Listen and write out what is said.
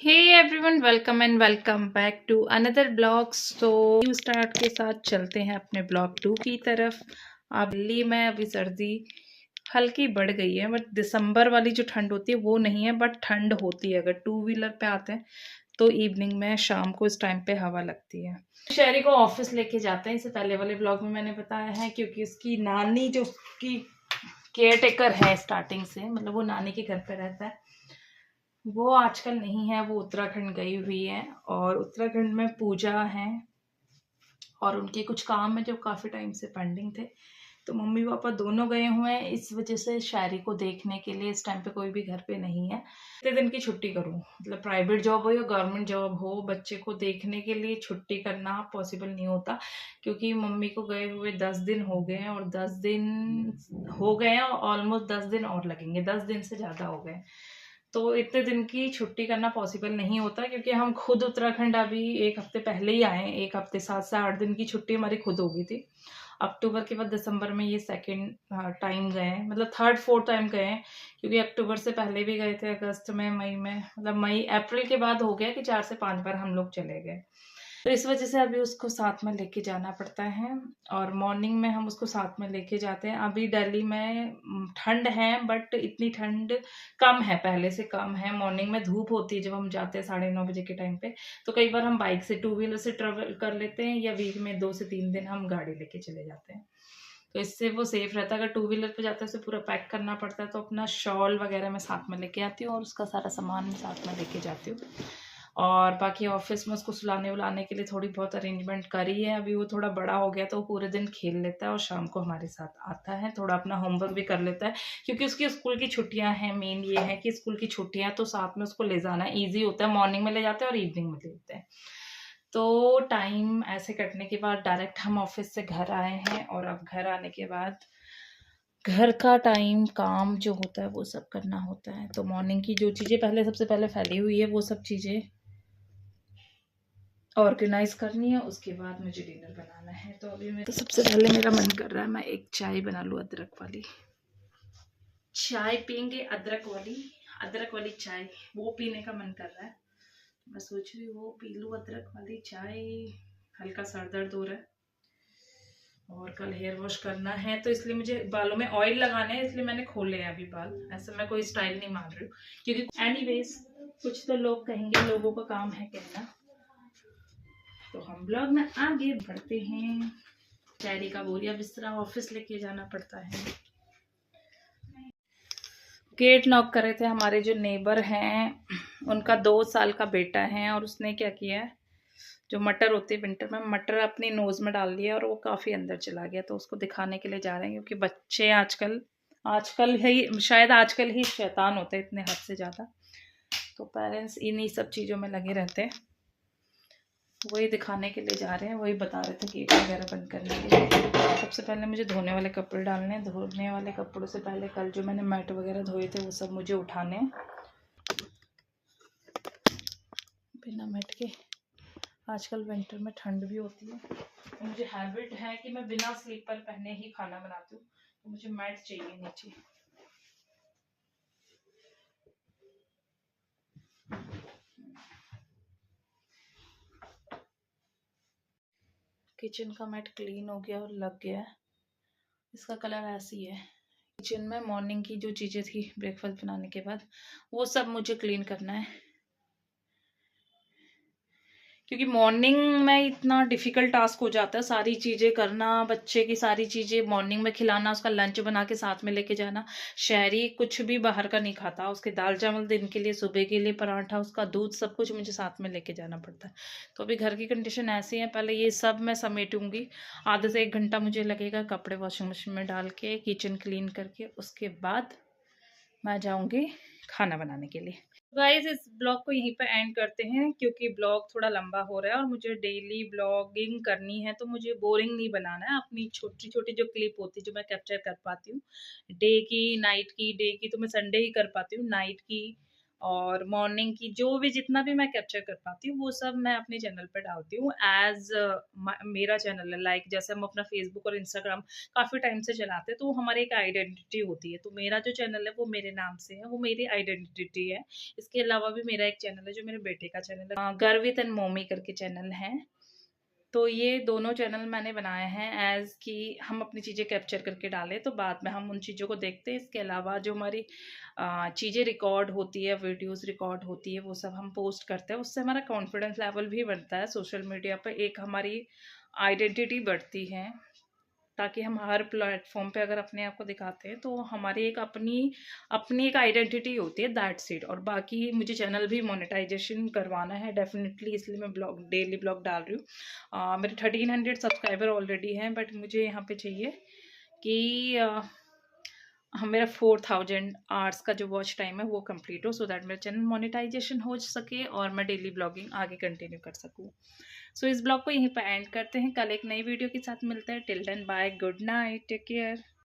Hey everyone, welcome and welcome back to another blogs. तो new start के साथ चलते हैं अपने ब्लॉग 2 की तरफ। अब दिल्ली में अभी सर्दी हल्की बढ़ गई है, बट दिसंबर वाली जो ठंड होती है वो नहीं है, बट ठंड होती है। अगर टू व्हीलर पे आते हैं तो इवनिंग में शाम को इस टाइम पे हवा लगती है। शहरी को ऑफिस लेके जाते हैं, इसे पहले वाले ब्लॉग में मैंने बताया है, क्योंकि उसकी नानी जो उसकी केयर टेकर है स्टार्टिंग से, मतलब वो नानी के घर पे रहता है, वो आजकल नहीं है। वो उत्तराखंड गई हुई है और उत्तराखंड में पूजा है और उनके कुछ काम है जो काफ़ी टाइम से पेंडिंग थे। तो मम्मी पापा दोनों गए हुए हैं, इस वजह से शायरी को देखने के लिए इस टाइम पे कोई भी घर पे नहीं है। इतने दिन की छुट्टी करूँ, मतलब प्राइवेट जॉब हो या गवर्नमेंट जॉब हो, बच्चे को देखने के लिए छुट्टी करना पॉसिबल नहीं होता, क्योंकि मम्मी को गए हुए 10 दिन हो गए हैं और 10 दिन हो गए हैं और ऑलमोस्ट 10 दिन और लगेंगे, 10 दिन से ज़्यादा हो गए। तो इतने दिन की छुट्टी करना पॉसिबल नहीं होता, क्योंकि हम खुद उत्तराखंड अभी 1 हफ्ते पहले ही आए हैं। 1 हफ्ते 7 से 8 दिन की छुट्टी हमारी खुद हो गई थी अक्टूबर के बाद। दिसंबर में ये सेकंड टाइम गए हैं, मतलब थर्ड फोर्थ टाइम गए हैं, क्योंकि अक्टूबर से पहले भी गए थे, अगस्त में, मई में, मतलब मई अप्रैल के बाद हो गया कि 4 से 5 बार हम लोग चले गए। तो इस वजह से अभी उसको साथ में लेके जाना पड़ता है और मॉर्निंग में हम उसको साथ में लेके जाते हैं। अभी दिल्ली में ठंड है, बट इतनी ठंड कम है, पहले से कम है। मॉर्निंग में धूप होती है जब हम जाते हैं 9:30 बजे के टाइम पे। तो कई बार हम बाइक से, टू व्हीलर से ट्रेवल कर लेते हैं, या वीक में 2 से 3 दिन हम गाड़ी लेके चले जाते हैं। तो इससे वो सेफ रहता है। अगर टू व्हीलर पे जाते हैं उसे पूरा पैक करना पड़ता है, तो अपना शॉल वगैरह मैं साथ में लेके आती हूँ और उसका सारा सामान मैं साथ में लेके जाती हूँ। और बाकी ऑफिस में उसको सुलाने उलाने के लिए थोड़ी बहुत अरेंजमेंट करी है। अभी वो थोड़ा बड़ा हो गया तो वो पूरे दिन खेल लेता है और शाम को हमारे साथ आता है, थोड़ा अपना होमवर्क भी कर लेता है, क्योंकि उसकी स्कूल की छुट्टियां हैं। मेन ये है कि स्कूल की छुट्टियां, तो साथ में उसको ले जाना ईजी होता है। मॉर्निंग में ले जाते हैं और इवनिंग में ले जाते हैं। तो टाइम ऐसे कटने के बाद डायरेक्ट हम ऑफिस से घर आए हैं, और अब घर आने के बाद घर का टाइम काम जो होता है वो सब करना होता है। तो मॉर्निंग की जो चीज़ें पहले, सबसे पहले फैली हुई है, वो सब चीज़ें ऑर्गेनाइज करनी है। उसके बाद मुझे डिनर बनाना है। तो अभी मैं, तो सबसे पहले मेरा मन कर रहा है मैं एक चाय बना लूँ, अदरक वाली चाय पियेंगे। अदरक वाली चाय, वो पीने का मन कर रहा है। मैं सोच रही हूँ वो पी लूँ, अदरक वाली चाय। हल्का सर दर्द हो रहा है और कल हेयर वॉश करना है, तो इसलिए मुझे बालों में ऑयल लगाने हैं, इसलिए मैंने खोले हैं अभी बाल। ऐसे मैं कोई स्टाइल नहीं मान रही हूँ, क्योंकि एनीवेज कुछ तो लोग कहेंगे, लोगों का काम है कहना। तो हम ब्लॉग में आगे बढ़ते हैं। शहरी का बोरिया बिस्तरा ऑफिस लेके जाना पड़ता है। गेट नॉक कर रहे थे हमारे जो नेबर हैं, उनका 2 साल का बेटा है, और उसने क्या किया है, जो मटर होती है विंटर में, मटर अपनी नोज में डाल लिया और वो काफ़ी अंदर चला गया। तो उसको दिखाने के लिए जा रहे हैं, क्योंकि बच्चे आजकल आजकल ही शायद आजकल ही शैतान होते हैं इतने हद से ज़्यादा। तो पेरेंट्स इन्हीं सब चीज़ों में लगे रहते हैं। वही दिखाने के लिए जा रहे हैं, वही बता रहे थे गेट वगैरह बंद करने के लिए। सबसे पहले मुझे धोने वाले कपड़े डालने हैं। धोने वाले कपड़ों से पहले कल जो मैंने मैट वगैरह धोए थे वो सब मुझे उठाने हैं। बिना मैट के आजकल विंटर में ठंड भी होती है, तो मुझे हैबिट है कि मैं बिना स्लीपर पहने ही खाना बनाती हूँ, तो मुझे मैट चाहिए नीचे। किचन का मैट क्लीन हो गया और लग गया है। इसका कलर ऐसी है। किचन में मॉर्निंग की जो चीज़ें थी ब्रेकफास्ट बनाने के बाद, वो सब मुझे क्लीन करना है, क्योंकि मॉर्निंग में इतना डिफिकल्ट टास्क हो जाता है सारी चीज़ें करना, बच्चे की सारी चीज़ें मॉर्निंग में खिलाना, उसका लंच बना के साथ में लेके जाना। शहरी कुछ भी बाहर का नहीं खाता, उसके दाल चावल दिन के लिए, सुबह के लिए पराठा, उसका दूध, सब कुछ मुझे साथ में लेके जाना पड़ता है। तो अभी घर की कंडीशन ऐसी है, पहले ये सब मैं समेटूंगी। आधे से 1 घंटा मुझे लगेगा कपड़े वॉशिंग मशीन में डाल के, किचन क्लीन करके, उसके बाद मैं जाऊंगी खाना बनाने के लिए। गाइस, इस ब्लॉग को यहीं पर एंड करते हैं, क्योंकि ब्लॉग थोड़ा लंबा हो रहा है और मुझे डेली ब्लॉगिंग करनी है, तो मुझे बोरिंग नहीं बनाना है। अपनी छोटी छोटी जो क्लिप होती है जो मैं कैप्चर कर पाती हूँ, डे की, नाइट की, डे की तो मैं संडे ही कर पाती हूँ, नाइट की और मॉर्निंग की जो भी जितना भी मैं कैप्चर कर पाती हूँ वो सब मैं अपने चैनल पे डालती हूँ एज मेरा चैनल है। लाइक जैसे हम अपना फेसबुक और इंस्टाग्राम काफ़ी टाइम से चलाते हैं तो हमारी एक आइडेंटिटी होती है, तो मेरा जो चैनल है वो मेरे नाम से है, वो मेरी आइडेंटिटी है। इसके अलावा भी मेरा एक चैनल है जो मेरे बेटे का चैनल है, गर्व विद एंड मोमी करके चैनल है। तो ये दोनों चैनल मैंने बनाए हैं एज़ कि हम अपनी चीज़ें कैप्चर करके डालें, तो बाद में हम उन चीज़ों को देखते हैं। इसके अलावा जो हमारी चीज़ें रिकॉर्ड होती है, वीडियोस रिकॉर्ड होती है, वो सब हम पोस्ट करते हैं। उससे हमारा कॉन्फिडेंस लेवल भी बढ़ता है, सोशल मीडिया पे एक हमारी आइडेंटिटी बढ़ती है, ताकि हम हर प्लेटफॉर्म पे अगर अपने आप को दिखाते हैं तो हमारी एक अपनी अपनी एक आइडेंटिटी होती है, दैट्स इट। और बाकी मुझे चैनल भी मोनेटाइजेशन करवाना है डेफिनेटली, इसलिए मैं ब्लॉग डेली ब्लॉग डाल रही हूँ। मेरे 1300 सब्सक्राइबर ऑलरेडी हैं, बट मुझे यहाँ पे चाहिए कि मेरा 4000 आवर्स का जो वॉच टाइम है वो कंप्लीट हो, सो दैट मेरा चैनल मोनेटाइजेशन हो सके और मैं डेली ब्लॉगिंग आगे कंटिन्यू कर सकूँ। सो इस ब्लॉग को यहीं पर एंड करते हैं, कल एक नई वीडियो के साथ मिलते हैं। Till then bye, good night, take care.